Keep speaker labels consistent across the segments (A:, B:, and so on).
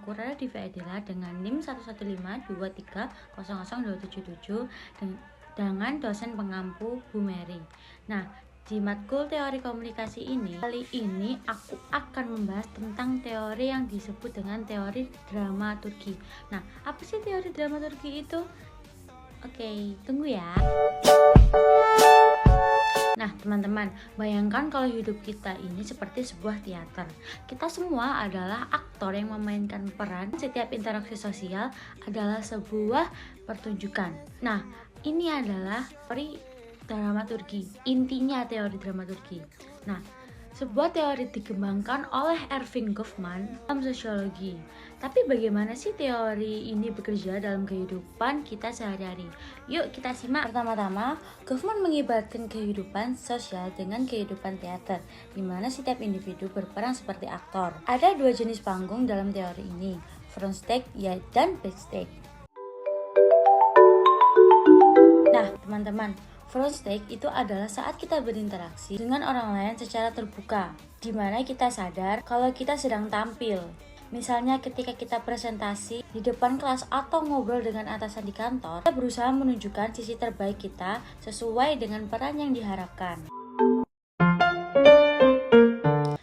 A: aku Rara Adila dengan NIM 11523000277 dengan dosen pengampu Bu Mary. Nah, di matkul teori komunikasi ini, kali ini aku akan membahas tentang teori yang disebut dengan teori dramaturgi. Nah, apa sih teori dramaturgi itu? Oke, tunggu ya. Nah, teman-teman, bayangkan kalau hidup kita ini seperti sebuah teater. Kita semua adalah aktor yang memainkan peran. Setiap interaksi sosial adalah sebuah pertunjukan. Nah, ini adalah teori dramaturgi. Intinya teori dramaturgi. Nah, sebuah teori dikembangkan oleh Erving Goffman dalam sosiologi. Tapi bagaimana sih teori ini bekerja dalam kehidupan kita sehari-hari? Yuk kita simak. Pertama-tama, Goffman mengibaratkan kehidupan sosial dengan kehidupan teater, di mana setiap individu berperan seperti aktor. Ada dua jenis panggung dalam teori ini, front stage dan backstage. Nah, teman-teman, front stage itu adalah saat kita berinteraksi dengan orang lain secara terbuka, di mana kita sadar kalau kita sedang tampil. Misalnya ketika kita presentasi di depan kelas atau ngobrol dengan atasan di kantor, kita berusaha menunjukkan sisi terbaik kita sesuai dengan peran yang diharapkan.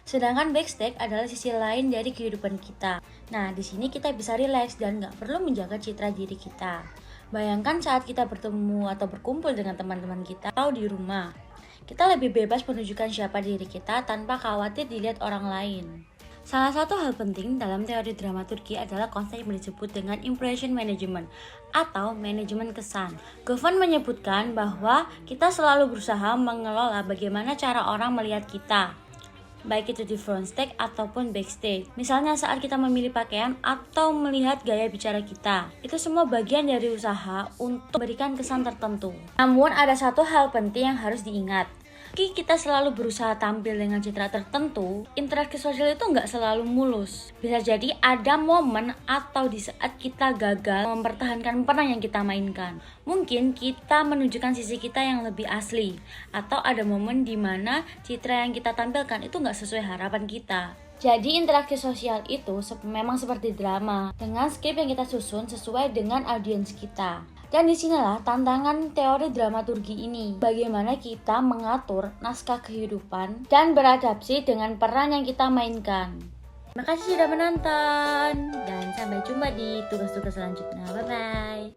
A: Sedangkan backstage adalah sisi lain dari kehidupan kita. Nah, di sini kita bisa rileks dan nggak perlu menjaga citra diri kita. Bayangkan saat kita bertemu atau berkumpul dengan teman-teman kita atau di rumah. Kita lebih bebas menunjukkan siapa diri kita tanpa khawatir dilihat orang lain. Salah satu hal penting dalam teori dramaturgi adalah konsep yang disebut dengan impression management atau manajemen kesan. Goffman menyebutkan bahwa kita selalu berusaha mengelola bagaimana cara orang melihat kita, baik itu di front stage ataupun backstage. Misalnya saat kita memilih pakaian atau melihat gaya bicara kita. Itu semua bagian dari usaha untuk memberikan kesan tertentu. Namun ada satu hal penting yang harus diingat. Meski kita selalu berusaha tampil dengan citra tertentu, interaksi sosial itu nggak selalu mulus. Bisa jadi ada momen atau di saat kita gagal mempertahankan peran yang kita mainkan. Mungkin kita menunjukkan sisi kita yang lebih asli, atau ada momen di mana citra yang kita tampilkan itu nggak sesuai harapan kita. Jadi interaksi sosial itu memang seperti drama, dengan skrip yang kita susun sesuai dengan audiens kita. Dan disinilah tantangan teori dramaturgi ini. Bagaimana kita mengatur naskah kehidupan dan beradaptasi dengan peran yang kita mainkan. Terima kasih sudah menonton. Dan sampai jumpa di tugas-tugas selanjutnya. Bye-bye.